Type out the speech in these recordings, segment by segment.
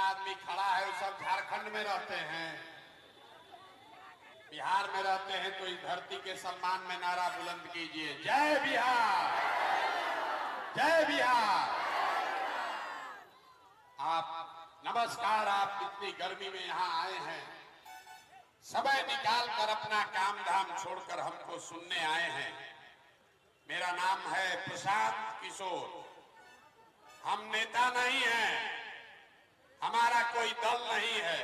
आदमी खड़ा है वो सब झारखंड में रहते हैं, बिहार में रहते हैं, तो इस धरती के सम्मान में नारा बुलंद कीजिए, जय बिहार, जय बिहार। आप नमस्कार, आप इतनी गर्मी में यहाँ आए हैं, समय निकाल कर अपना काम धाम छोड़कर हमको सुनने आए हैं। मेरा नाम है प्रशांत किशोर। हम नेता नहीं हैं, हमारा कोई दल नहीं है,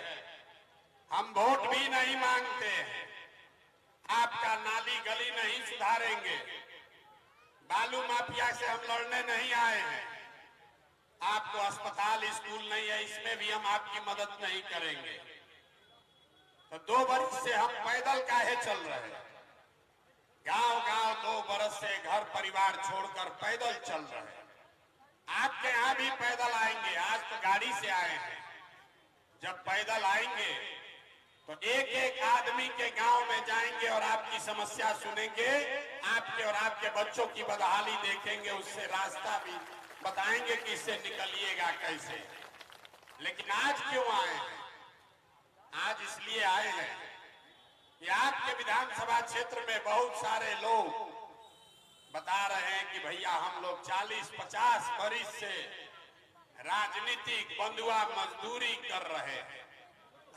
हम वोट भी नहीं मांगते हैं, आपका नाली गली नहीं सुधारेंगे, बालू माफिया से हम लड़ने नहीं आए हैं, आपको अस्पताल स्कूल नहीं है इसमें भी हम आपकी मदद नहीं करेंगे। तो 2 वर्ष से हम पैदल काहे चल रहे हैं, गांव गांव 2 बरस से घर परिवार छोड़कर पैदल चल रहे हैं। आपके यहां भी पैदल आएंगे, आज तो गाड़ी से आए हैं। जब पैदल आएंगे तो एक एक आदमी के गांव में जाएंगे और आपकी समस्या सुनेंगे, आपके और आपके बच्चों की बदहाली देखेंगे, उससे रास्ता भी बताएंगे कि इससे निकलिएगा कैसे। लेकिन आज क्यों आए हैं? आज इसलिए आए हैं कि आपके विधानसभा क्षेत्र में बहुत सारे लोग बता रहे हैं कि भैया हम लोग 40-50 वर्ष से राजनीतिक बंधुआ मजदूरी कर रहे हैं,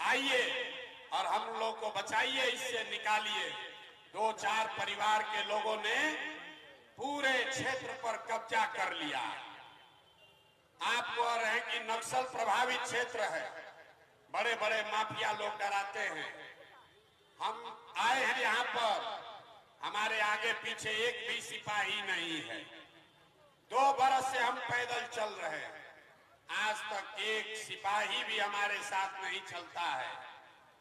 आइए और हम लोग को बचाइए, इससे निकालिए। 2-4 परिवार के लोगों ने पूरे क्षेत्र पर कब्जा कर लिया। आप कह रहे हैं कि नक्सल प्रभावित क्षेत्र है, बड़े बड़े माफिया लोग डराते हैं। हम आए हैं यहाँ पर, हमारे आगे पीछे एक भी सिपाही नहीं है। 2 बरस से हम पैदल चल रहे हैं, आज तक एक सिपाही भी हमारे साथ नहीं चलता है।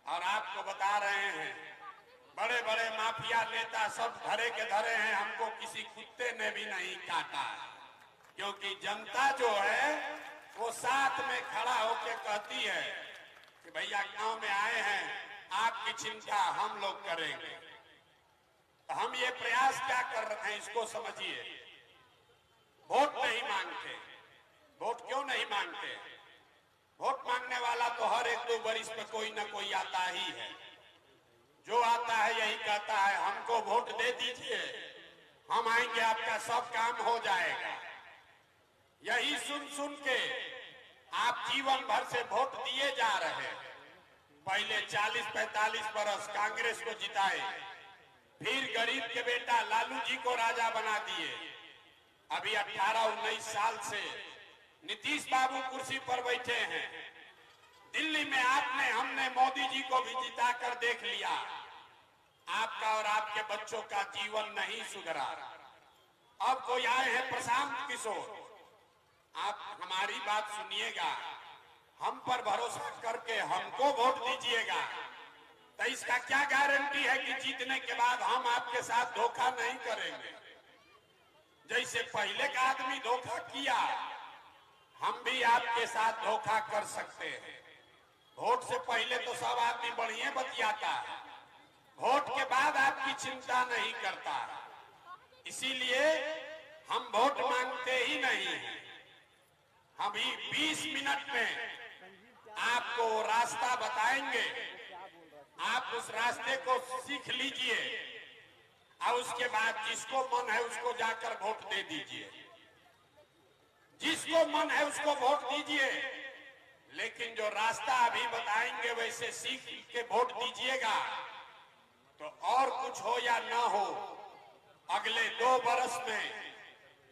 और आपको बता रहे हैं, बड़े बड़े माफिया नेता सब धरे के धरे हैं, हमको किसी कुत्ते ने भी नहीं काटा, क्योंकि जनता जो है वो साथ में खड़ा होकर कहती है कि भैया गांव में आए हैं, आपकी चिंता हम लोग करेंगे। तो हम ये प्रयास क्या कर रहे हैं इसको समझिए। वोट नहीं मांगते, वोट क्यों नहीं मांगते? वोट मांगने वाला तो हर 1-2 वर्ष में कोई ना कोई आता ही है। जो आता है यही कहता है हमको वोट दे दीजिए, हम आएंगे, आपका सब काम हो जाएगा। यही सुन सुन के आप जीवन भर से वोट दिए जा रहे हैं। पहले 40-45 बरस कांग्रेस को जिताए, फिर गरीब के बेटा लालू जी को राजा बना दिए। अभी 18-19 साल से नीतीश बाबू कुर्सी पर बैठे हैं। दिल्ली में हमने मोदी जी को भी जिता कर देख लिया। आपका और आपके बच्चों का जीवन नहीं सुधरा। अब कोई आए हैं प्रशांत किशोर, आप हमारी बात सुनिएगा, हम पर भरोसा करके हमको वोट दीजिएगा। तो इसका क्या गारंटी है कि जीतने के बाद हम आपके साथ धोखा नहीं करेंगे? जैसे पहले का आदमी धोखा किया, हम भी आपके साथ धोखा कर सकते हैं। वोट से पहले तो सब आदमी बढ़िया बतियाता है, वोट के बाद आपकी चिंता नहीं करता। इसीलिए हम वोट मांगते ही नहीं हैं। अभी 20 मिनट में आपको रास्ता बताएंगे, आप उस रास्ते को सीख लीजिए और उसके बाद जिसको मन है उसको जाकर वोट दे दीजिए, जिसको मन है उसको वोट दीजिए। लेकिन जो रास्ता अभी बताएंगे वैसे सीख के वोट दीजिएगा, तो और कुछ हो या ना हो, अगले 2 बरस में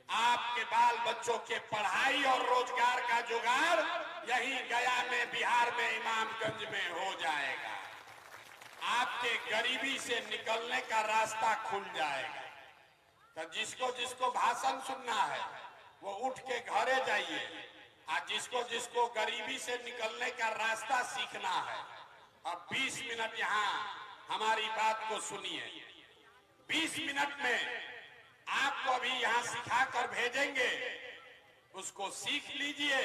आपके बाल बच्चों के पढ़ाई और रोजगार का जुगाड़ यही गया में, बिहार में, इमामगंज में हो जाएगा। आपके गरीबी से निकलने का रास्ता खुल जाएगा। तो जिसको जिसको भाषण सुनना है वो उठ के घरे जाइए, और जिसको जिसको गरीबी से निकलने का रास्ता सीखना है, अब 20 मिनट यहाँ हमारी बात को सुनिए। 20 मिनट में आपको अभी यहाँ सिखा कर भेजेंगे, उसको सीख लीजिए,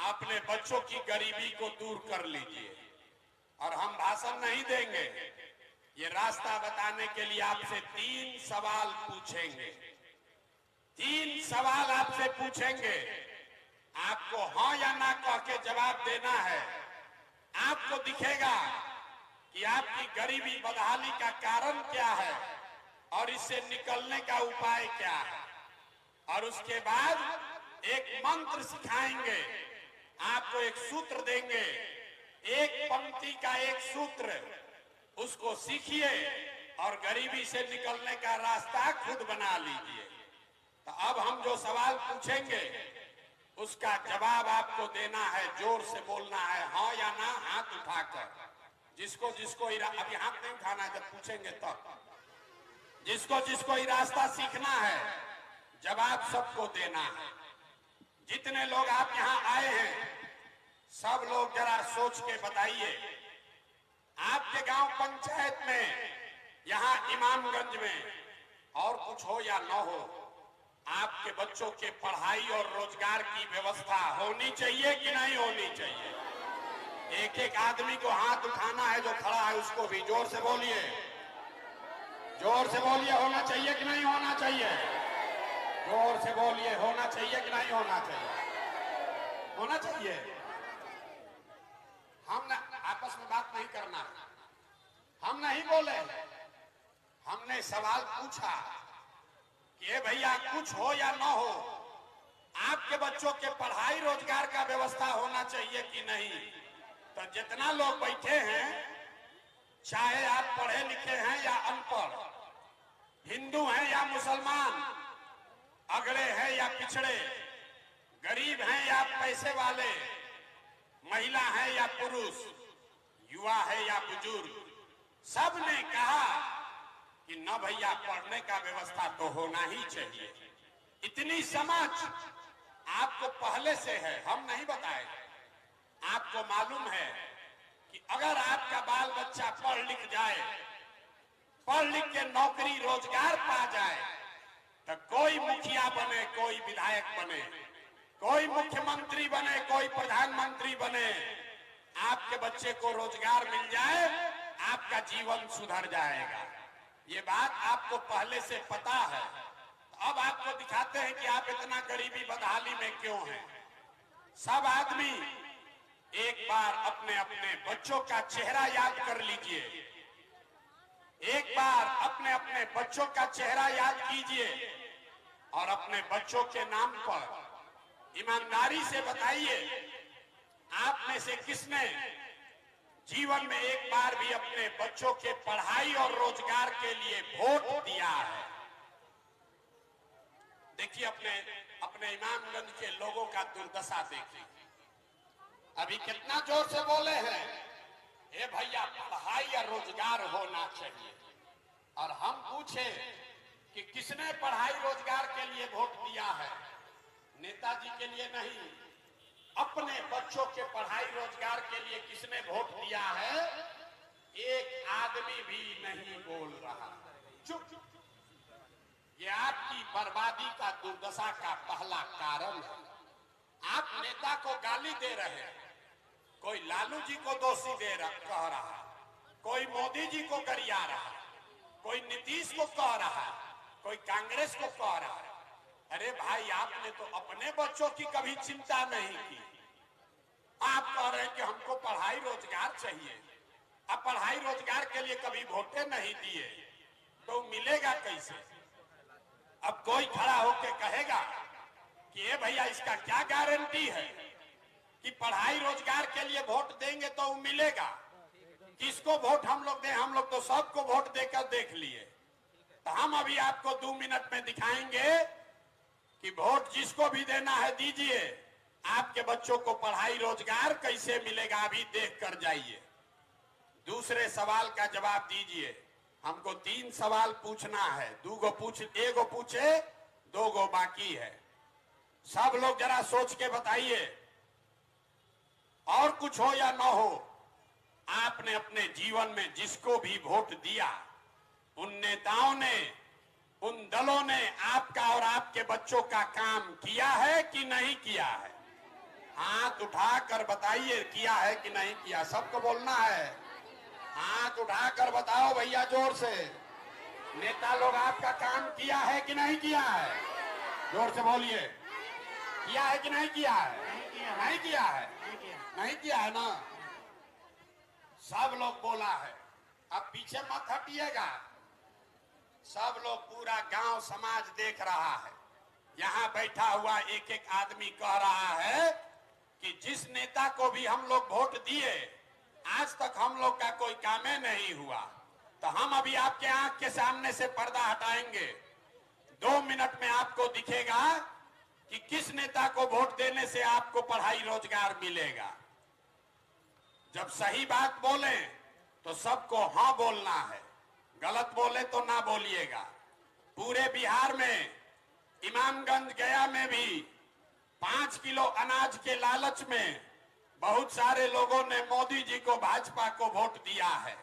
अपने बच्चों की गरीबी को दूर कर लीजिए। और हम भाषण नहीं देंगे, ये रास्ता बताने के लिए आपसे 3 सवाल पूछेंगे। 3 सवाल आपसे पूछेंगे, आपको हाँ या ना कह के जवाब देना है। आपको दिखेगा कि आपकी गरीबी बदहाली का कारण क्या है और इससे निकलने का उपाय क्या है। और उसके बाद एक मंत्र सिखाएंगे, आपको एक सूत्र देंगे, एक पंक्ति का एक सूत्र, उसको सीखिए और गरीबी से निकलने का रास्ता खुद बना लीजिए। तो अब हम जो सवाल पूछेंगे उसका जवाब आपको देना है, जोर से बोलना है, हाँ या ना, हाथ उठाकर। जिसको जिसको अभी हाथ नहीं उठाना है, जब पूछेंगे तब। जिसको जिसको ये रास्ता सीखना है, जवाब सबको देना है। जितने लोग आप यहाँ आए हैं, सब लोग जरा सोच के बताइए, आपके गांव पंचायत में, यहाँ इमामगंज में, और कुछ हो या न हो, आपके बच्चों के पढ़ाई और रोजगार की व्यवस्था होनी चाहिए कि नहीं होनी चाहिए? एक एक आदमी को हाथ उठाना है, जो खड़ा है उसको भी जोर से बोलिए, जोर से बोलिए, होना चाहिए कि नहीं होना चाहिए? जोर से बोलिए, होना चाहिए कि नहीं होना चाहिए? होना चाहिए। हम आपस में बात नहीं करना, हम नहीं बोले, हमने सवाल पूछा कि ये भैया कुछ हो या ना हो, आपके बच्चों के पढ़ाई रोजगार का व्यवस्था होना चाहिए कि नहीं? तो जितना लोग बैठे हैं, चाहे आप पढ़े लिखे हैं या अनपढ़, हिंदू हैं या मुसलमान, अगड़े हैं या पिछड़े, गरीब हैं या पैसे वाले, महिला है या पुरुष, युवा है या बुजुर्ग, सब ने कहा कि न भैया, पढ़ने का व्यवस्था तो होना ही चाहिए। इतनी समझ आपको पहले से है, हम नहीं बताए। आपको मालूम है कि अगर आपका बाल बच्चा पढ़ लिख जाए, पढ़ लिख के नौकरी रोजगार पा जाए, तो कोई मुखिया बने, कोई विधायक बने, कोई मुख्यमंत्री बने, कोई प्रधानमंत्री बने, आपके बच्चे को रोजगार मिल जाए, आपका जीवन सुधर जाएगा। ये बात आपको पहले से पता है। अब आपको दिखाते हैं कि आप इतना गरीबी बदहाली में क्यों हैं। सब आदमी एक बार अपने अपने बच्चों का चेहरा याद कर लीजिए, एक बार अपने अपने बच्चों का चेहरा याद कीजिए और अपने बच्चों के नाम पर ईमानदारी से बताइए, आप में से किसने जीवन में एक बार भी अपने बच्चों के पढ़ाई और रोजगार के लिए वोट दिया है? देखिए, अपने इमामगंज के लोगों का दुर्दशा देखिए। अभी कितना जोर से बोले हैं, ए भैया पढ़ाई या रोजगार होना चाहिए। और हम पूछे कि किसने पढ़ाई रोजगार के लिए वोट दिया है? नेताजी के लिए नहीं, अपने बच्चों के पढ़ाई रोजगार के लिए किसने वोट दिया है? एक आदमी भी नहीं बोल रहा, चुप। ये आपकी बर्बादी का, दुर्दशा का पहला कारण है। आप नेता को गाली दे रहे हैं, कोई लालू जी को दोषी कह रहा, कोई मोदी जी को गरिया रहा, कोई नीतीश को कह रहा, कोई कांग्रेस को कह रहा। अरे भाई, आपने तो अपने बच्चों की कभी चिंता नहीं की। आप कह रहे हैं कि हमको पढ़ाई रोजगार चाहिए। अब पढ़ाई रोजगार के लिए कभी वोटे नहीं दिए तो मिलेगा कैसे? अब कोई खड़ा होके कहेगा कि ये भैया, इसका क्या गारंटी है कि पढ़ाई रोजगार के लिए वोट देंगे तो मिलेगा? किसको वोट हम लोग दें? हम लोग तो सबको वोट देकर देख लिए। तो हम अभी आपको 2 मिनट में दिखाएंगे कि वोट जिसको भी देना है दीजिए, आपके बच्चों को पढ़ाई रोजगार कैसे मिलेगा, अभी देख कर जाइए। दूसरे सवाल का जवाब दीजिए। हमको 3 सवाल पूछना है, एगो पूछे, 2 बाकी है। सब लोग जरा सोच के बताइए, और कुछ हो या ना हो, आपने अपने जीवन में जिसको भी वोट दिया, उन नेताओं ने, उन दलों ने आपका और आपके बच्चों का काम किया है कि नहीं किया है? हाथ उठाकर बताइए, किया है कि नहीं किया? सबको बोलना है, हाथ उठाकर बताओ भैया, जोर से। नेता लोग आपका काम किया है कि नहीं किया है? जोर से बोलिए। किया है कि नहीं किया है? नहीं किया है, नहीं किया है ना। सब लोग बोला है, अब पीछे मत हटिएगा। सब लोग, पूरा गांव समाज देख रहा है। यहाँ बैठा हुआ एक एक आदमी कह रहा है कि जिस नेता को भी हम लोग वोट दिए, आज तक हम लोग का कोई काम नहीं हुआ। तो हम अभी आपके आंख के सामने से पर्दा हटाएंगे। 2 मिनट में आपको दिखेगा कि किस नेता को वोट देने से आपको पढ़ाई रोजगार मिलेगा। जब सही बात बोले तो सबको हाँ बोलना है, गलत बोले तो ना बोलिएगा। पूरे बिहार में, इमामगंज गया में भी 5 किलो अनाज के लालच में बहुत सारे लोगों ने मोदी जी को, भाजपा को वोट दिया है।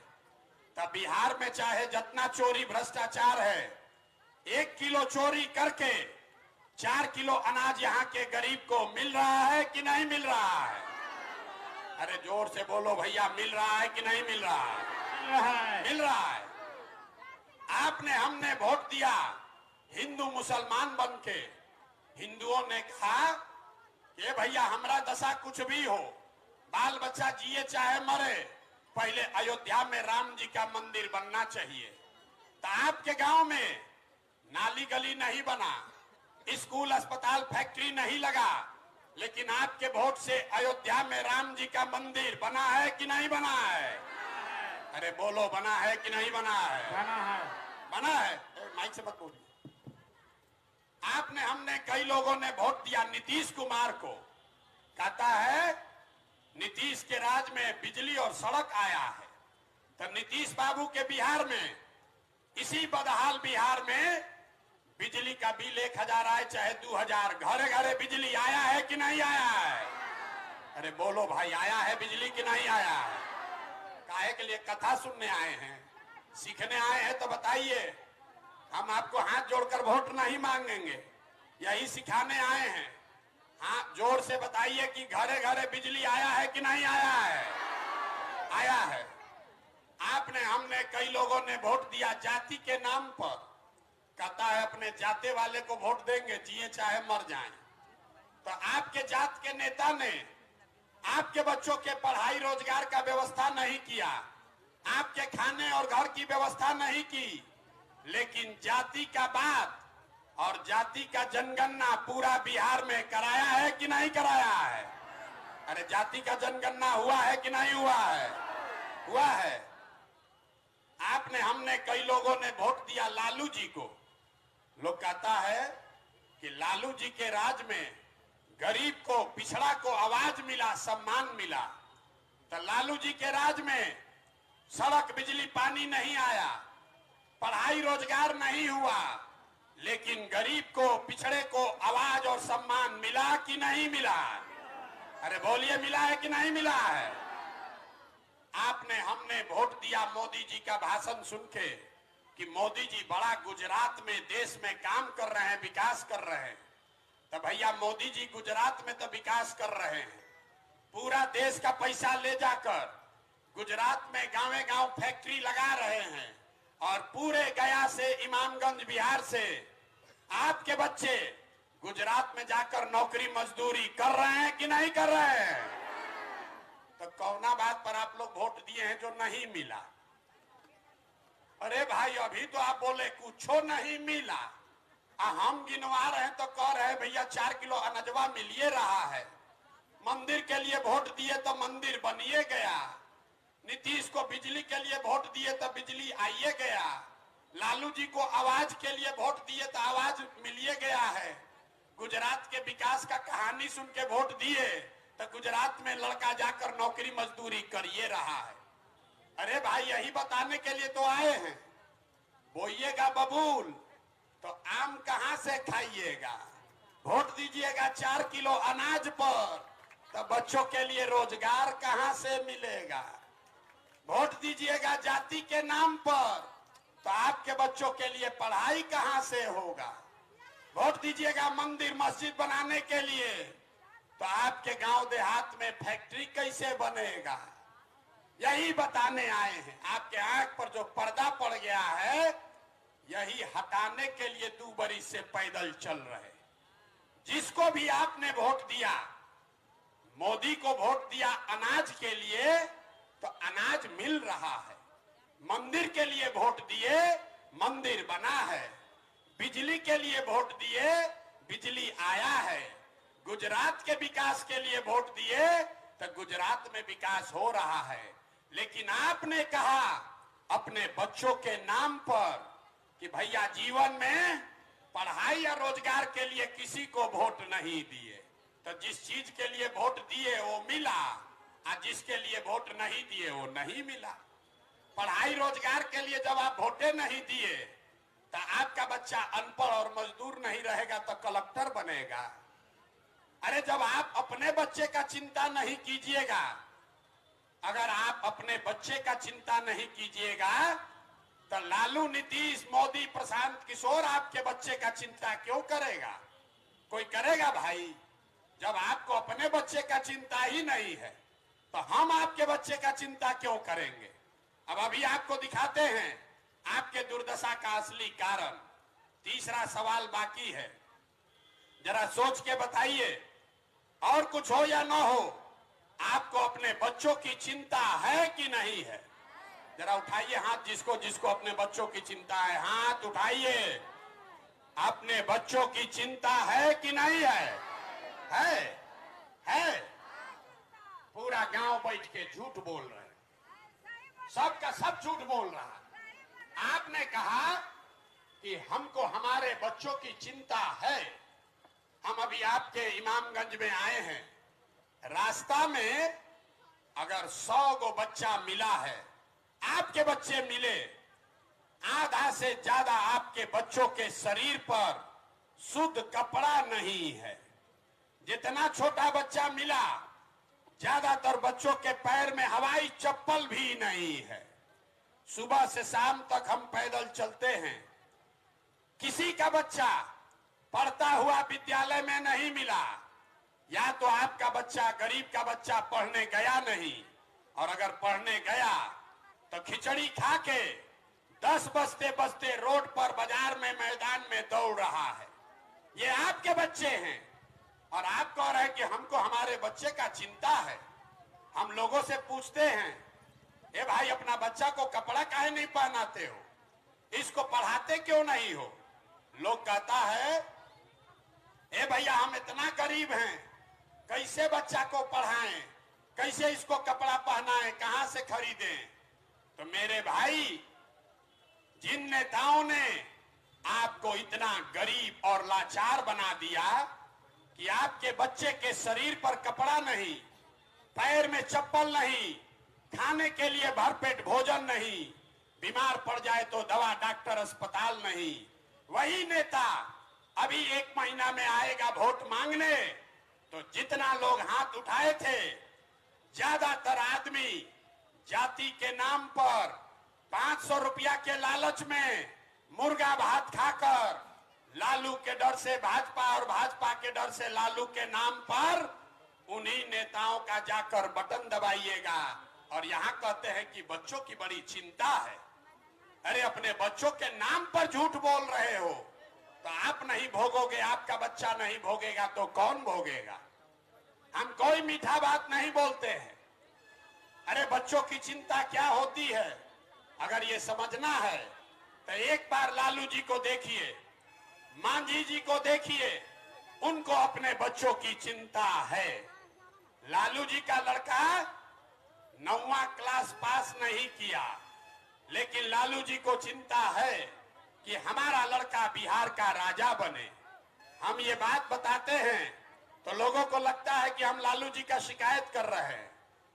तब बिहार में चाहे जितना चोरी भ्रष्टाचार है, 1 किलो चोरी करके 4 किलो अनाज यहाँ के गरीब को मिल रहा है कि नहीं मिल रहा है? अरे जोर से बोलो भैया, मिल रहा है कि नहीं मिल रहा है? मिल रहा है। आपने, हमने वोट दिया हिंदू मुसलमान बन के। हिंदुओं ने कहा कि भैया हमारा दशा कुछ भी हो, बाल बच्चा जिए चाहे मरे, पहले अयोध्या में राम जी का मंदिर बनना चाहिए। तो आपके गांव में नाली गली नहीं बना, स्कूल अस्पताल फैक्ट्री नहीं लगा, लेकिन आपके वोट से अयोध्या में राम जी का मंदिर बना है कि नहीं बना है? अरे बोलो, बना है कि नहीं बना है? बना है, बना है। माइक से मत बोलिए। आपने, हमने, कई लोगों ने वोट दिया नीतीश कुमार को। कहता है नीतीश के राज में बिजली और सड़क आया है। तो नीतीश बाबू के बिहार में, इसी बदहाल बिहार में बिजली का बिल 1000 आए चाहे 2000, घरे घरे बिजली आया है कि नहीं आया है? अरे बोलो भाई, आया है बिजली कि नहीं आया है? काहे के लिए? कथा सुनने आए हैं, सीखने आए हैं? तो बताइए, हम आपको हाथ जोड़कर वोट नहीं मांगेंगे, यही सिखाने आए हैं। हाँ, जोर से बताइए कि घरे घरे बिजली आया है कि नहीं आया है? आया है। आपने, हमने, कई लोगों ने वोट दिया जाति के नाम पर। कहता है अपने जाते वाले को वोट देंगे, जिए चाहे मर जाएं। तो आपके जात के नेता ने आपके बच्चों के पढ़ाई रोजगार का व्यवस्था नहीं किया, आपके खाने और घर की व्यवस्था नहीं की, लेकिन जाति का बात और जाति का जनगणना पूरा बिहार में कराया है कि नहीं कराया है? अरे जाति का जनगणना हुआ है कि नहीं हुआ है? हुआ है। आपने, हमने, कई लोगों ने वोट दिया लालू जी को। लोग कहता है कि लालू जी के राज में गरीब को, पिछड़ा को आवाज मिला, सम्मान मिला। तो लालू जी के राज में सड़क, बिजली, पानी नहीं आया, पढ़ाई रोजगार नहीं हुआ, लेकिन गरीब को, पिछड़े को आवाज और सम्मान मिला कि नहीं मिला? अरे बोलिए, मिला है कि नहीं मिला है? आपने, हमने वोट दिया मोदी जी का भाषण सुन के कि मोदी जी बड़ा गुजरात में, देश में काम कर रहे हैं, विकास कर रहे हैं। तो भैया मोदी जी गुजरात में तो विकास कर रहे हैं, पूरा देश का पैसा ले जाकर गुजरात में गांवे गांव फैक्ट्री लगा रहे हैं, और पूरे गया से, इमामगंज बिहार से आपके बच्चे गुजरात में जाकर नौकरी मजदूरी कर रहे हैं कि नहीं कर रहे हैं? तो कौना बात पर आप लोग वोट दिए हैं जो नहीं मिला? अरे भाई, अभी तो आप बोले कुछो नहीं मिला, हम गिनवा रहे हैं तो कह रहे हैं भैया 4 किलो अनजवा मिलिए रहा है। मंदिर के लिए वोट दिए तो मंदिर बनिए गया, नीतीश को बिजली के लिए वोट दिए तो बिजली आइए गया, लालू जी को आवाज के लिए वोट दिए तो आवाज मिलिए गया है। गुजरात के विकास का कहानी सुन के वोट दिए तो गुजरात में लड़का जाकर नौकरी मजदूरी करिए रहा है। अरे भाई, यही बताने के लिए तो आए हैं। बोइएगा बबूल तो आम कहां से खाइएगा? वोट दीजिएगा 4 किलो अनाज पर तो बच्चों के लिए रोजगार कहां से मिलेगा? वोट दीजिएगा जाति के नाम पर तो आपके बच्चों के लिए पढ़ाई कहां से होगा? वोट दीजिएगा मंदिर मस्जिद बनाने के लिए तो आपके गांव देहात में फैक्ट्री कैसे बनेगा? यही बताने आए हैं। आपके आंख पर जो पर्दा पड़ गया है, यही हटाने के लिए 2 बरस से पैदल चल रहे। जिसको भी आपने वोट दिया, मोदी को वोट दिया अनाज के लिए तो अनाज मिल रहा है, मंदिर के लिए वोट दिए मंदिर बना है, बिजली के लिए वोट दिए बिजली आया है, गुजरात के विकास के लिए वोट दिए तो गुजरात में विकास हो रहा है। लेकिन आपने कहा अपने बच्चों के नाम पर कि भैया जीवन में पढ़ाई या रोजगार के लिए किसी को वोट नहीं दिए, तो जिस चीज के लिए वोट दिए वो मिला और जिसके लिए वोट नहीं दिए वो नहीं मिला। पढ़ाई रोजगार के लिए जब आप वोटे नहीं दिए तो आपका बच्चा अनपढ़ और मजदूर नहीं रहेगा तो कलेक्टर बनेगा। अरे जब आप अपने बच्चे का चिंता नहीं कीजिएगा, अगर आप अपने बच्चे का चिंता नहीं कीजिएगा तो लालू, नीतीश, मोदी, प्रशांत किशोर आपके बच्चे का चिंता क्यों करेगा? कोई करेगा भाई? जब आपको अपने बच्चे का चिंता ही नहीं है तो हम आपके बच्चे का चिंता क्यों करेंगे? अब अभी आपको दिखाते हैं आपके दुर्दशा का असली कारण। तीसरा सवाल बाकी है, जरा सोच के बताइए, और कुछ हो या ना हो, आपको अपने बच्चों की चिंता है कि नहीं है? जरा उठाइए हाथ, जिसको जिसको अपने बच्चों की चिंता है, हाथ उठाइए। अपने बच्चों की चिंता है कि नहीं है? है। पूरा गांव बैठ के झूठ बोल रहे हैं, सबका सब झूठ बोल रहा है। आपने कहा कि हमको हमारे बच्चों की चिंता है। हम अभी आपके इमामगंज में आए हैं, रास्ता में अगर 100 गो बच्चा मिला है, आपके बच्चे मिले, आधा से ज्यादा आपके बच्चों के शरीर पर शुद्ध कपड़ा नहीं है। जितना छोटा बच्चा मिला, ज्यादातर बच्चों के पैर में हवाई चप्पल भी नहीं है। सुबह से शाम तक हम पैदल चलते हैं। किसी का बच्चा पढ़ता हुआ विद्यालय में नहीं मिला। या तो आपका बच्चा, गरीब का बच्चा पढ़ने गया नहीं, और अगर पढ़ने गया तो खिचड़ी खा के 10 बजते बजते रोड पर, बाजार में, मैदान में दौड़ रहा है। ये आपके बच्चे हैं और आप कह रहे हैं कि हमको हमारे बच्चे का चिंता है। हम लोगों से पूछते हैं, ए भाई अपना बच्चा को कपड़ा काहे नहीं पहनाते हो, इसको पढ़ाते क्यों नहीं हो? लोग कहता है, ए भैया हम इतना गरीब हैं, कैसे बच्चा को पढ़ाएं, कैसे इसको कपड़ा पहनाएं, कहां से खरीदें? तो मेरे भाई, जिन नेताओं ने आपको इतना गरीब और लाचार बना दिया कि आपके बच्चे के शरीर पर कपड़ा नहीं, पैर में चप्पल नहीं, खाने के लिए भरपेट भोजन नहीं, बीमार पड़ जाए तो दवा, डॉक्टर, अस्पताल नहीं, वही नेता अभी 1 महीना में आएगा वोट मांगने, तो जितना लोग हाथ उठाए थे, ज्यादातर आदमी जाति के नाम पर 500 रुपया के लालच में मुर्गा भात खाकर, लालू के डर से भाजपा और भाजपा के डर से लालू के नाम पर उन्हीं नेताओं का जाकर बटन दबाइएगा और यहाँ कहते हैं कि बच्चों की बड़ी चिंता है। अरे अपने बच्चों के नाम पर झूठ बोल रहे हो तो आप नहीं भोगोगे, आपका बच्चा नहीं भोगेगा तो कौन भोगेगा? हम कोई मीठा बात नहीं बोलते हैं। अरे बच्चों की चिंता क्या होती है, अगर ये समझना है तो एक बार लालू जी को देखिए, मांझी जी को देखिए, उनको अपने बच्चों की चिंता है। लालू जी का लड़का 9वां क्लास पास नहीं किया, लेकिन लालू जी को चिंता है कि हमारा लड़का बिहार का राजा बने। हम ये बात बताते हैं तो लोगों को लगता है कि हम लालू जी का शिकायत कर रहे हैं।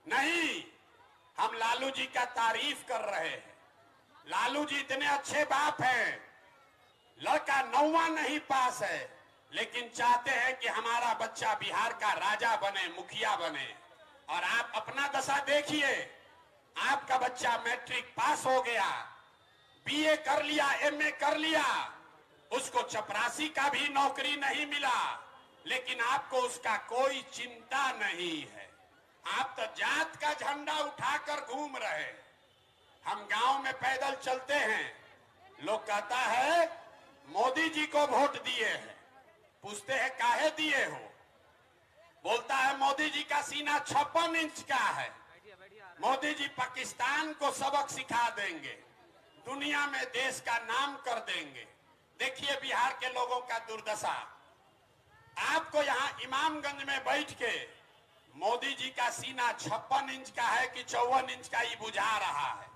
नहीं, हम लालू जी का तारीफ कर रहे हैं। लालू जी इतने अच्छे बाप हैं, लड़का 9वां नहीं पास है, लेकिन चाहते हैं कि हमारा बच्चा बिहार का राजा बने, मुखिया बने। और आप अपना दशा देखिए, आपका बच्चा मैट्रिक पास हो गया, बीए कर लिया, एमए कर लिया, उसको चपरासी का भी नौकरी नहीं मिला, लेकिन आपको उसका कोई चिंता नहीं है। आप तो जात का झंडा उठाकर घूम रहे। हम गांव में पैदल चलते हैं, लोग कहता है मोदी जी को वोट दिए हैं, पूछते हैं काहे दिए हो, बोलता है मोदी जी का सीना 56 इंच का है, मोदी जी पाकिस्तान को सबक सिखा देंगे, दुनिया में देश का नाम कर देंगे। देखिए बिहार के लोगों का दुर्दशा। आपको यहाँ इमामगंज में बैठ के मोदी जी का सीना 56 इंच का है कि 54 इंच का ही बुझा रहा है,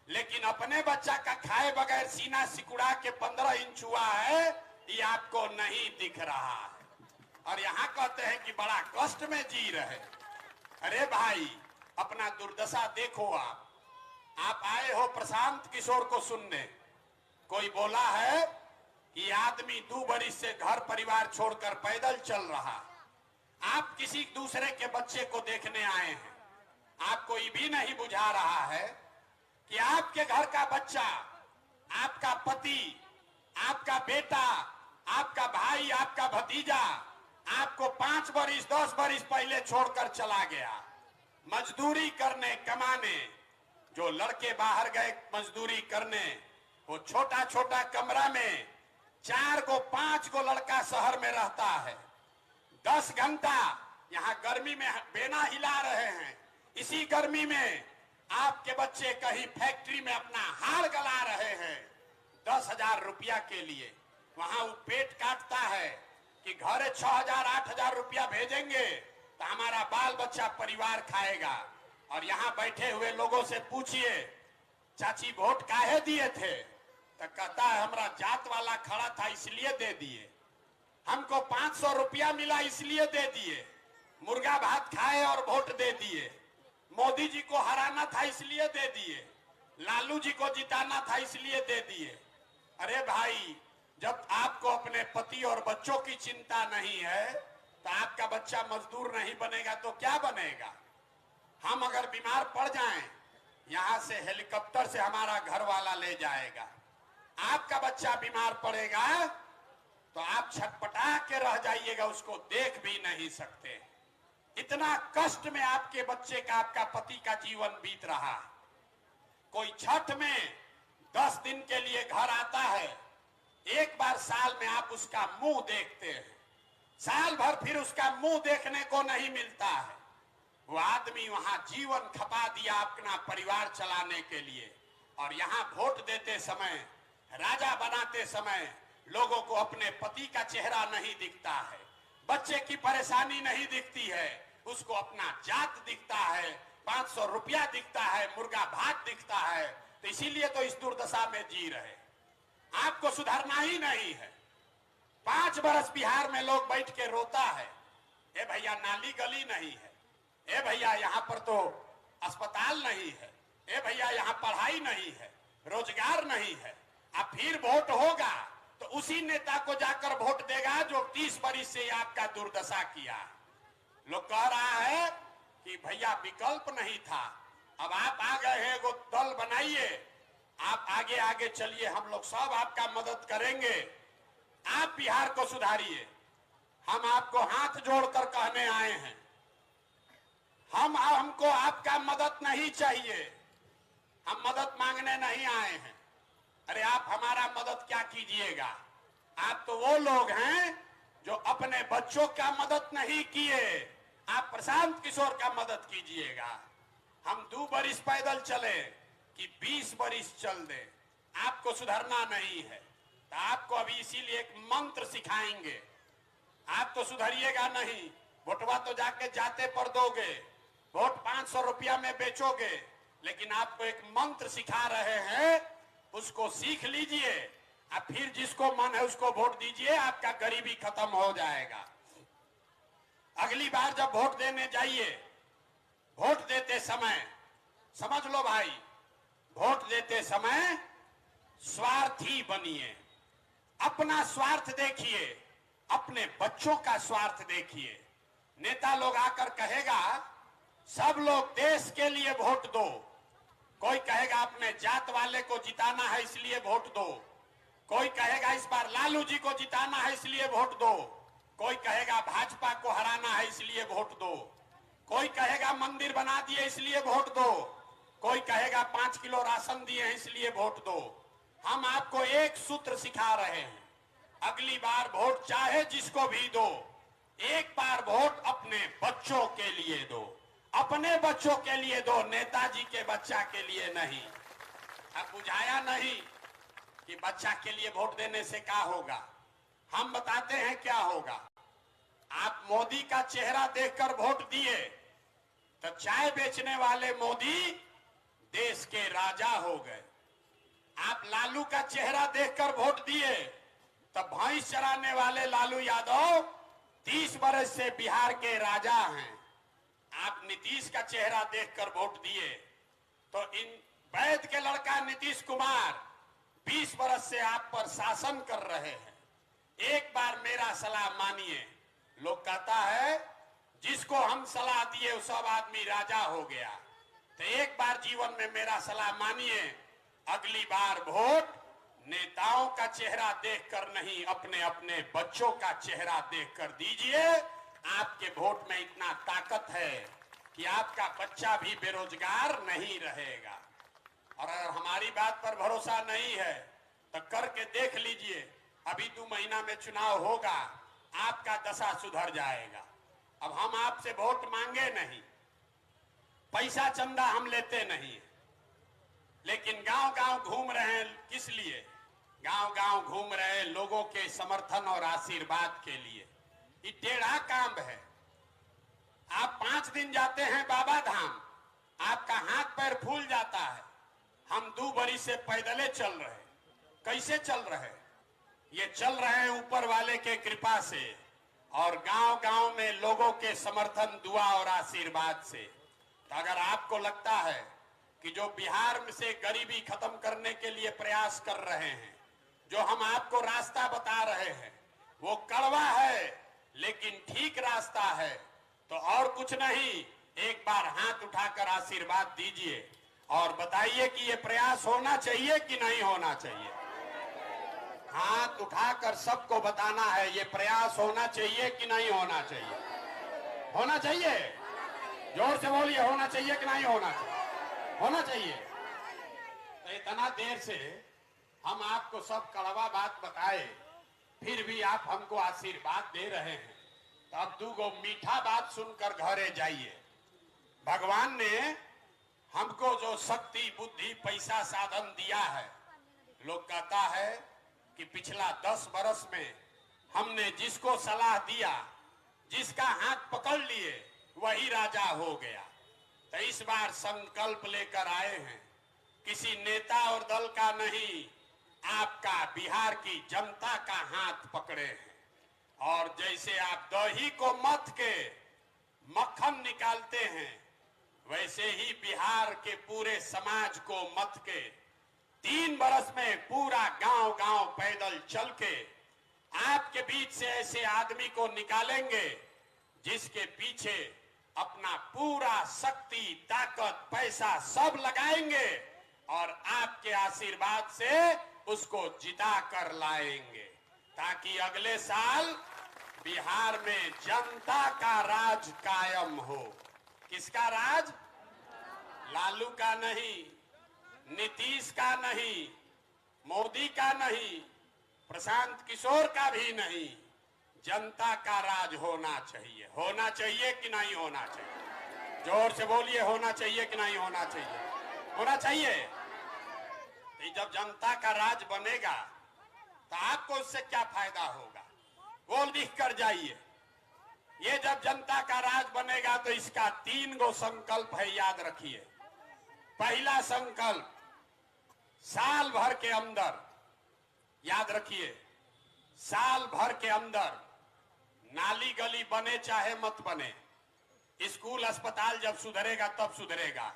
लेकिन अपने बच्चा का खाए बगैर सीना सिकुड़ा के 15 इंच हुआ है, ये आपको नहीं दिख रहा है। और यहाँ कहते हैं कि बड़ा कष्ट में जी रहे। अरे भाई, अपना दुर्दशा देखो। आप आए हो प्रशांत किशोर को सुनने। कोई बोला है कि आदमी 2 बरिस से घर परिवार छोड़कर पैदल चल रहा। आप किसी दूसरे के बच्चे को देखने आए हैं। आपको ये भी नहीं बुझा रहा है कि आपके घर का बच्चा, आपका पति, आपका बेटा, आपका भाई, आपका भतीजा आपको 5 बरिस 10 बरिस पहले छोड़कर चला गया मजदूरी करने, कमाने। जो लड़के बाहर गए मजदूरी करने, वो छोटा छोटा कमरा में 4 को 5 को लड़का शहर में रहता है। 10 घंटा यहाँ गर्मी में बेना हिला रहे हैं। इसी गर्मी में आपके बच्चे कहीं फैक्ट्री में अपना हाड़ गला रहे हैं 10,000 रुपया के लिए। वहां वो पेट काटता है कि घर 6,000 8,000 रुपया भेजेंगे तो हमारा बाल बच्चा परिवार खाएगा। और यहाँ बैठे हुए लोगों से पूछिए, चाची वोट काहे दिए थे, तो कहता है हमरा जात वाला खड़ा था इसलिए दे दिए, हमको 500 रुपया मिला इसलिए दे दिए, मुर्गा भात खाए और वोट दे दिए, मोदी जी को हराना था इसलिए दे दिए, लालू जी को जिताना था इसलिए दे दिए। अरे भाई, जब आपको अपने पति और बच्चों की चिंता नहीं है तो आपका बच्चा मजदूर नहीं बनेगा तो क्या बनेगा। हम अगर बीमार पड़ जाएं, यहां से हेलीकॉप्टर से हमारा घर वाला ले जाएगा। आपका बच्चा बीमार पड़ेगा तो आप छटपटा के रह जाइएगा, उसको देख भी नहीं सकते। इतना कष्ट में आपके बच्चे का, आपका पति का जीवन बीत रहा। कोई छठ में 10 दिन के लिए घर आता है, एक बार साल में आप उसका मुंह देखते हैं, साल भर फिर उसका मुंह देखने को नहीं मिलता है। वो आदमी वहां जीवन खपा दिया अपना परिवार चलाने के लिए। और यहाँ वोट देते समय, राजा बनाते समय लोगों को अपने पति का चेहरा नहीं दिखता है, बच्चे की परेशानी नहीं दिखती है, उसको अपना जात दिखता है, 500 रुपया दिखता है, मुर्गा भात दिखता है। तो इसीलिए तो इस दुर्दशा में जी रहे। आपको सुधरना ही नहीं है। 5 बरस बिहार में लोग बैठ के रोता है, ए भैया नाली गली नहीं है, ए भैया यहाँ पर तो अस्पताल नहीं है, ए भैया यहाँ पढ़ाई नहीं है, रोजगार नहीं है। अब फिर वोट होगा तो उसी नेता को जाकर वोट देगा जो 30 बरिस से आपका दुर्दशा किया। लोग कह रहा है कि भैया विकल्प नहीं था, अब आप आ गए हैं, वो दल बनाइए, आप आगे आगे चलिए, हम लोग सब आपका मदद करेंगे, आप बिहार को सुधारिए। हम आपको हाथ जोड़कर कहने आए हैं, हमको आपका मदद नहीं चाहिए, हम मदद मांगने नहीं आए हैं। अरे आप हमारा मदद क्या कीजिएगा, आप तो वो लोग हैं जो अपने बच्चों का मदद नहीं किए। आप प्रशांत किशोर का मदद कीजिएगा। हम 2 बरिस पैदल चले कि 20 बरिस चल दे, आपको सुधरना नहीं है। तो आपको अभी इसीलिए एक मंत्र सिखाएंगे। आप तो सुधरिएगा नहीं, वोटवा तो जाके जाते पर दोगे, वोट 500 रुपया में बेचोगे, लेकिन आपको एक मंत्र सिखा रहे हैं, उसको सीख लीजिए, अब फिर जिसको मन है उसको वोट दीजिए, आपका गरीबी खत्म हो जाएगा। अगली बार जब वोट देने जाइए, वोट देते समय समझ लो भाई, वोट देते समय स्वार्थी बनिए। अपना स्वार्थ देखिए, अपने बच्चों का स्वार्थ देखिए। नेता लोग आकर कहेगा सब लोग देश के लिए वोट दो, कोई कहेगा अपने जात वाले को जिताना है इसलिए वोट दो, कोई कहेगा इस बार लालू जी को जिताना है इसलिए वोट दो, कोई कहेगा भाजपा को हराना है इसलिए वोट दो, कोई कहेगा मंदिर बना दिए इसलिए वोट दो, कोई कहेगा 5 किलो राशन दिए हैं इसलिए वोट दो। हम आपको एक सूत्र सिखा रहे हैं, अगली बार वोट चाहे जिसको भी दो, एक बार वोट अपने बच्चों के लिए दो, अपने बच्चों के लिए दो, नेताजी के बच्चा के लिए नहीं। अब बुझाया नहीं कि बच्चा के लिए वोट देने से क्या होगा। हम बताते हैं क्या होगा। आप मोदी का चेहरा देखकर वोट दिए तो चाय बेचने वाले मोदी देश के राजा हो गए। आप लालू का चेहरा देखकर वोट दिए तो भैंस चराने वाले लालू यादव 30 बरस से बिहार के राजा हैं। आप नीतीश का चेहरा देखकर वोट दिए तो इन वैद के लड़का नीतीश कुमार 20 बरस से आप पर शासन कर रहे हैं। एक बार मेरा सलाह मानिए। लोग कहता है जिसको हम सलाह दिए वो सब आदमी राजा हो गया। तो एक बार जीवन में मेरा सलाह मानिए, अगली बार वोट नेताओं का चेहरा देखकर नहीं, अपने अपने बच्चों का चेहरा देखकर दीजिए। आपके वोट में इतना ताकत है कि आपका बच्चा भी बेरोजगार नहीं रहेगा। और अगर हमारी बात पर भरोसा नहीं है तो करके देख लीजिए। अभी 2 महीना में चुनाव होगा, आपका दशा सुधर जाएगा। अब हम आपसे वोट मांगे नहीं, पैसा चंदा हम लेते नहीं, लेकिन गांव-गांव घूम रहे हैं। किस लिए गांव-गांव घूम रहे हैं? लोगों के समर्थन और आशीर्वाद के लिए। ये टेढ़ा काम है। आप 5 दिन जाते हैं बाबा धाम, आपका हाथ पैर फूल जाता है। हम 2 बरी से पैदले चल रहे हैं। कैसे चल रहे हैं? ये चल रहे हैं ऊपर वाले के कृपा से और गांव-गांव में लोगों के समर्थन, दुआ और आशीर्वाद से। तो अगर आपको लगता है कि जो बिहार में से गरीबी खत्म करने के लिए प्रयास कर रहे हैं, जो हम आपको रास्ता बता रहे हैं, वो कड़वा है लेकिन ठीक रास्ता है, तो और कुछ नहीं, एक बार हाथ उठाकर आशीर्वाद दीजिए और बताइए कि ये प्रयास होना चाहिए कि नहीं होना चाहिए। हाथ उठाकर सबको बताना है, ये प्रयास होना चाहिए कि नहीं होना चाहिए। होना चाहिए। जोर से बोलिए, होना चाहिए कि नहीं होना चाहिए? होना चाहिए। तो इतना देर से हम आपको सब कड़वा बात बताए, फिर भी आप हमको आशीर्वाद दे रहे हैं, तो अब 2 मीठा बात सुनकर घरे जाइए। भगवान ने हमको जो शक्ति, बुद्धि, पैसा, साधन दिया है, लोग कहता है कि पिछला 10 बरस में हमने जिसको सलाह दिया, जिसका हाथ पकड़ लिए, वही राजा हो गया। तो इस बार संकल्प लेकर आए हैं, किसी नेता और दल का नहीं, आपका, बिहार की जनता का हाथ पकड़े हैं। और जैसे आप दही को मथ के मक्खन निकालते हैं, वैसे ही बिहार के पूरे समाज को मथ के 3 बरस में पूरा गांव-गांव पैदल चल के आपके बीच से ऐसे आदमी को निकालेंगे जिसके पीछे अपना पूरा शक्ति, ताकत, पैसा सब लगाएंगे और आपके आशीर्वाद से उसको जिता कर लाएंगे, ताकि अगले साल बिहार में जनता का राज कायम हो। किसका राज? लालू का नहीं, नीतीश का नहीं, मोदी का नहीं, प्रशांत किशोर का भी नहीं, जनता का राज होना चाहिए। होना चाहिए कि नहीं होना चाहिए? जोर से बोलिए, होना चाहिए कि नहीं होना चाहिए? होना चाहिए। तो जब जनता का राज बनेगा तो आपको इससे क्या फायदा होगा, वो लिख कर जाइए। ये जब जनता का राज बनेगा तो इसका 3 संकल्प है, याद रखिए। पहला संकल्प, साल भर के अंदर, याद रखिए, साल भर के अंदर नाली गली बने चाहे मत बने, स्कूल अस्पताल जब सुधरेगा तब सुधरेगा,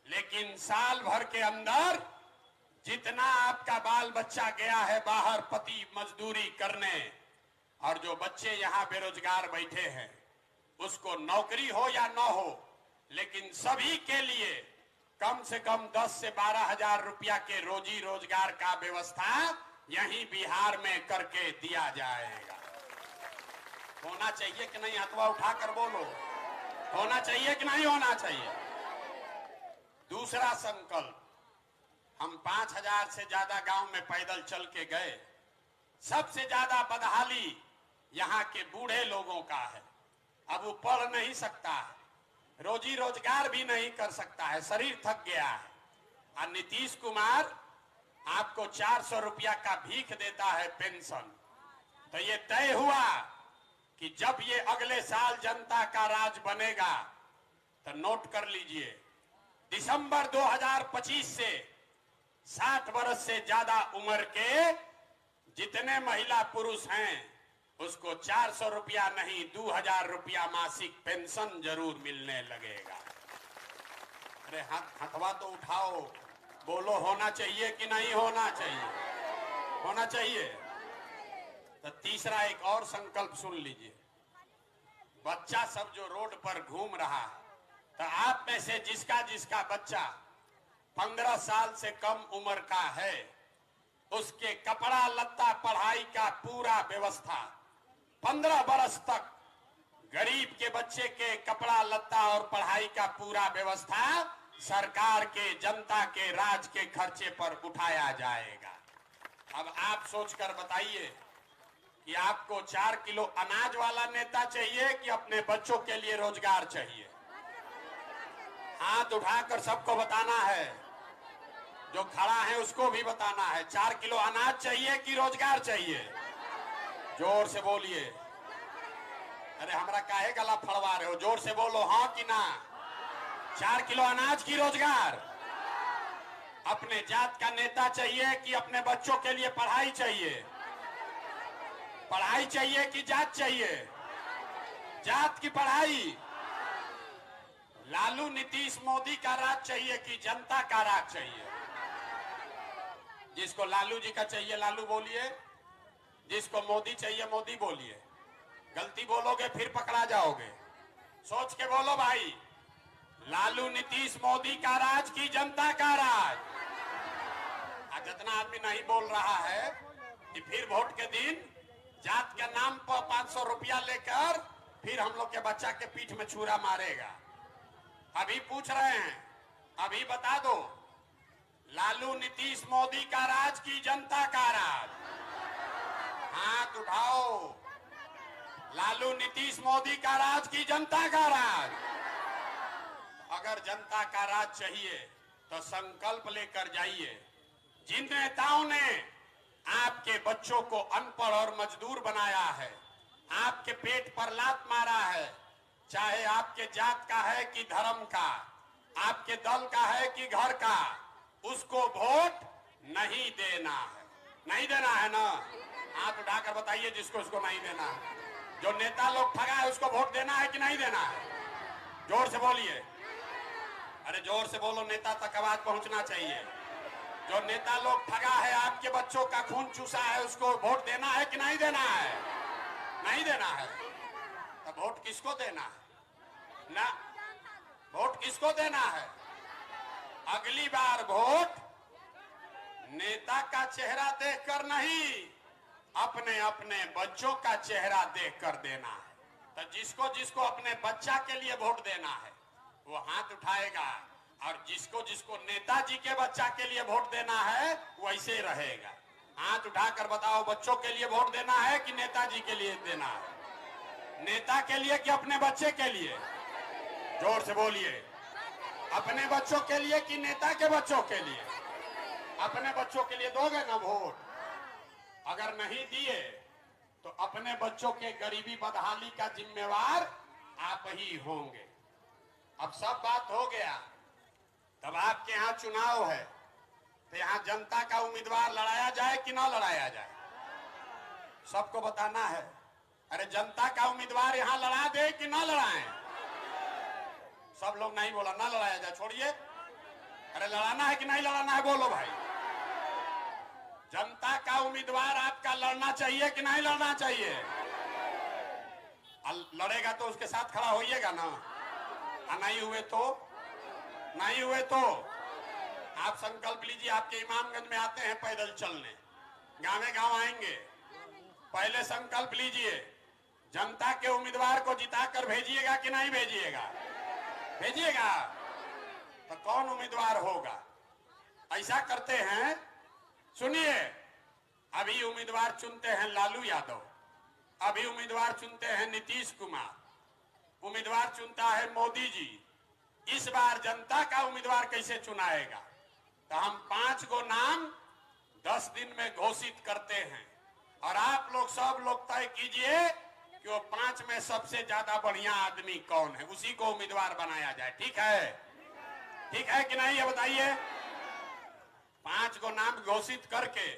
लेकिन साल भर के अंदर जितना आपका बाल बच्चा गया है बाहर पति मजदूरी करने, और जो बच्चे यहाँ बेरोजगार बैठे हैं, उसको नौकरी हो या न हो, लेकिन सभी के लिए कम से कम 10 से 12 हजार रुपया के रोजी रोजगार का व्यवस्था यहीं बिहार में करके दिया जाएगा। होना चाहिए कि नहीं? हाथवा उठाकर बोलो, होना चाहिए कि नहीं होना चाहिए? दूसरा संकल्प, हम 5000 से ज्यादा गांव में पैदल चल के गए, सबसे ज्यादा बदहाली यहाँ के बूढ़े लोगों का है। अब वो पढ़ नहीं सकता है, रोजी रोजगार भी नहीं कर सकता है, शरीर थक गया है। और नीतीश कुमार आपको 400 रुपया का भीख देता है पेंशन। तो ये तय हुआ कि जब ये अगले साल जनता का राज बनेगा तो नोट कर लीजिए, दिसंबर 2025 से 60 वर्ष से ज्यादा उम्र के जितने महिला पुरुष हैं उसको 400 रुपया नहीं 2000 रुपया मासिक पेंशन जरूर मिलने लगेगा। अरे हथवा तो उठाओ, बोलो होना चाहिए कि नहीं होना चाहिए? होना चाहिए। तो तीसरा एक और संकल्प सुन लीजिए, बच्चा सब जो रोड पर घूम रहा है, तो आप में से जिसका जिसका बच्चा 15 साल से कम उम्र का है उसके कपड़ा लत्ता पढ़ाई का पूरा व्यवस्था 15 बरस तक गरीब के बच्चे के कपड़ा लत्ता और पढ़ाई का पूरा व्यवस्था सरकार के जनता के राज के खर्चे पर उठाया जाएगा। अब आप सोचकर बताइए कि आपको 4 किलो अनाज वाला नेता चाहिए कि अपने बच्चों के लिए रोजगार चाहिए? हाथ उठाकर सबको बताना है, जो खड़ा है उसको भी बताना है। 4 किलो अनाज चाहिए कि रोजगार चाहिए? जोर से बोलिए। अरे हमरा काहे गला फड़वा रहे हो? जोर से बोलो, हाँ कि ना? 4 किलो अनाज की रोजगार? अपने जात का नेता चाहिए कि अपने बच्चों के लिए पढ़ाई चाहिए? पढ़ाई चाहिए कि जात चाहिए? जात की पढ़ाई। लालू नीतीश मोदी का राज चाहिए कि जनता का राज चाहिए? जिसको लालू जी का चाहिए लालू बोलिए, जिसको मोदी चाहिए मोदी बोलिए। गलती बोलोगे फिर पकड़ा जाओगे। सोच के बोलो भाई, लालू नीतीश मोदी का राज की जनता का राज? आज जितना आदमी नहीं बोल रहा है कि फिर वोट के दिन जात के नाम पर 500 रुपया लेकर फिर हम लोग के बच्चा के पीठ में छुरा मारेगा। अभी पूछ रहे हैं, अभी बता दो, लालू नीतीश मोदी का राज की जनता का राज? हाथ उठाओ। लालू नीतीश मोदी का राज की जनता का राज? अगर जनता का राज चाहिए तो संकल्प लेकर जाइए। जिन नेताओं ने आपके बच्चों को अनपढ़ और मजदूर बनाया है, आपके पेट पर लात मारा है, चाहे आपके जात का है कि धर्म का, आपके दल का है कि घर का, उसको वोट नहीं देना है। नहीं देना है ना? हाथ उठाकर बताइए जिसको उसको नहीं देना है। जो नेता लोग ठगा है उसको वोट देना है कि नहीं देना है? जोर से बोलिए। अरे जोर से बोलो, नेता तक आवाज पहुंचना चाहिए। जो नेता लोग ठगा है, आपके बच्चों का खून चूसा है, उसको वोट देना है कि नहीं देना है? नहीं देना है। तो वोट किसको देना है? ना, वोट किसको देना है? अगली बार वोट नेता का चेहरा देखकर नहीं, अपने अपने बच्चों का चेहरा देखकर देना है। तो जिसको जिसको अपने बच्चा के लिए वोट देना है वो हाथ उठाएगा, और जिसको जिसको नेताजी के बच्चा के लिए वोट देना है वैसे रहेगा। हाथ उठाकर बताओ, बच्चों के लिए वोट देना है कि नेताजी के लिए देना है? नेता के लिए कि अपने बच्चे के लिए? जोर से बोलिए। अपने बच्चों के लिए कि नेता के बच्चों के लिए? अपने बच्चों के लिए दोगे ना वोट? अगर नहीं दिए तो अपने बच्चों के गरीबी बदहाली का जिम्मेवार आप ही होंगे। अब सब बात हो गया, तब आपके यहाँ चुनाव है, तो यहाँ जनता का उम्मीदवार लड़ाया जाए कि ना लड़ाया जाए? सबको बताना है। अरे जनता का उम्मीदवार यहाँ लड़ा दे कि ना लड़ाएं? सब लोग नहीं बोला, ना लड़ाया जाए, छोड़िए। अरे लड़ाना है कि नहीं लड़ाना है? बोलो भाई। जनता का उम्मीदवार आपका लड़ना चाहिए कि नहीं लड़ना चाहिए? लड़ेगा तो उसके साथ खड़ा होइएगा ना? नहीं हुए तो? नहीं हुए तो आप संकल्प लीजिए। आपके इमामगंज में आते हैं पैदल चलने, गाँव गाँव आएंगे। पहले संकल्प लीजिए, जनता के उम्मीदवार को जिताकर भेजिएगा कि नहीं भेजिएगा? भेजिएगा। तो कौन उम्मीदवार होगा? ऐसा करते हैं, सुनिए, अभी उम्मीदवार चुनते हैं लालू यादव, अभी उम्मीदवार चुनते हैं नीतीश कुमार, उम्मीदवार चुनता है मोदी जी। इस बार जनता का उम्मीदवार कैसे चुनाएगा? तो हम 5 गो नाम 10 दिन में घोषित करते हैं और आप लोग सब लोग तय कीजिए कि वो 5 में सबसे ज्यादा बढ़िया आदमी कौन है, उसी को उम्मीदवार बनाया जाए। ठीक है? ठीक है कि नहीं, ये बताइए। 5 गो नाम घोषित करके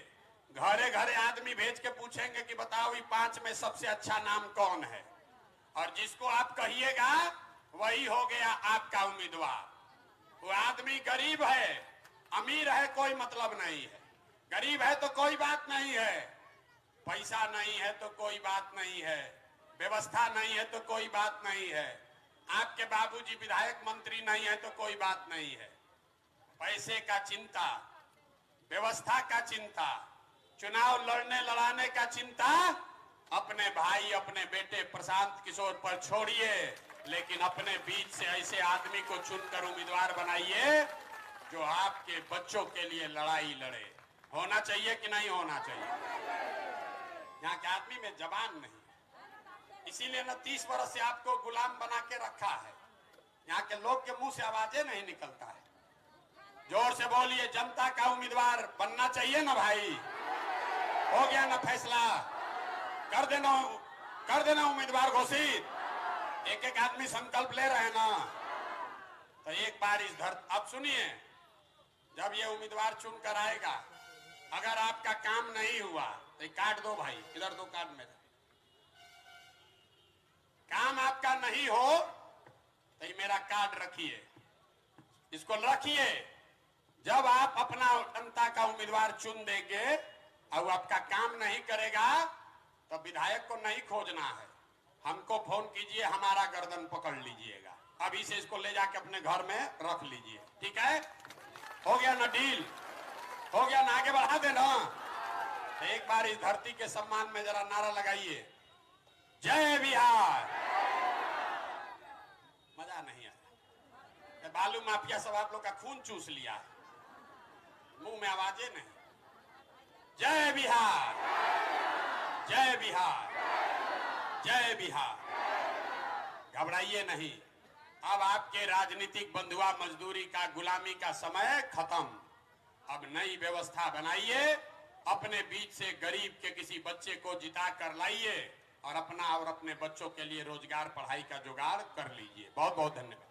घरे घरे आदमी भेज के पूछेंगे कि बताओ ये 5 में सबसे अच्छा नाम कौन है, और जिसको आप कहिएगा वही हो गया आपका उम्मीदवार। वो आदमी गरीब है, अमीर है, कोई मतलब नहीं है। गरीब है तो कोई बात नहीं है, पैसा नहीं है तो कोई बात नहीं है, व्यवस्था नहीं है तो कोई बात नहीं है, आपके बाबूजी विधायक मंत्री नहीं है तो कोई बात नहीं है। पैसे का चिंता, व्यवस्था का चिंता, चुनाव लड़ने लड़ाने का चिंता अपने भाई, अपने बेटे प्रशांत किशोर पर छोड़िए, लेकिन अपने बीच से ऐसे आदमी को चुनकर उम्मीदवार बनाइए जो आपके बच्चों के लिए लड़ाई लड़े। होना चाहिए कि नहीं होना चाहिए? यहाँ के आदमी में जबान नहीं, इसीलिए न 30 वर्ष से आपको गुलाम बना के रखा है। यहाँ के लोग के मुंह से आवाजें नहीं निकलता है। जोर से बोलिए, जनता का उम्मीदवार बनना चाहिए ना भाई। हो गया ना फैसला? कर देना उम्मीदवार घोषित। एक एक आदमी संकल्प ले रहे हैं ना। तो एक बार इस अब सुनिए, जब ये उम्मीदवार चुनकर आएगा, अगर आपका काम नहीं हुआ तो काट दो भाई, इधर दो कार्ड मेरे। काम आपका नहीं हो तो ये मेरा कार्ड रखिए, इसको रखिए। जब आप अपना जनता का उम्मीदवार चुन देंगे और आपका काम नहीं करेगा तो विधायक को नहीं खोजना है, हमको फोन कीजिए, हमारा गर्दन पकड़ लीजिएगा। अभी से इसको ले जाके अपने घर में रख लीजिए। ठीक है? हो गया ना डील? हो गया ना? आगे बढ़ा देना। तो एक बार इस धरती के सम्मान में जरा नारा लगाइए, जय बिहार। मजा नहीं आया? बालू माफिया सब आप लोग का खून चूस लिया है, मुंह में आवाजें नहीं। जय बिहार, जय बिहार, जय बिहार। घबराइए नहीं, अब आपके राजनीतिक बंधुआ मजदूरी का, गुलामी का समय खत्म। अब नई व्यवस्था बनाइए, अपने बीच से गरीब के किसी बच्चे को जिता कर लाइए और अपना और अपने बच्चों के लिए रोजगार, पढ़ाई का जुगाड़ कर लीजिए। बहुत बहुत धन्यवाद।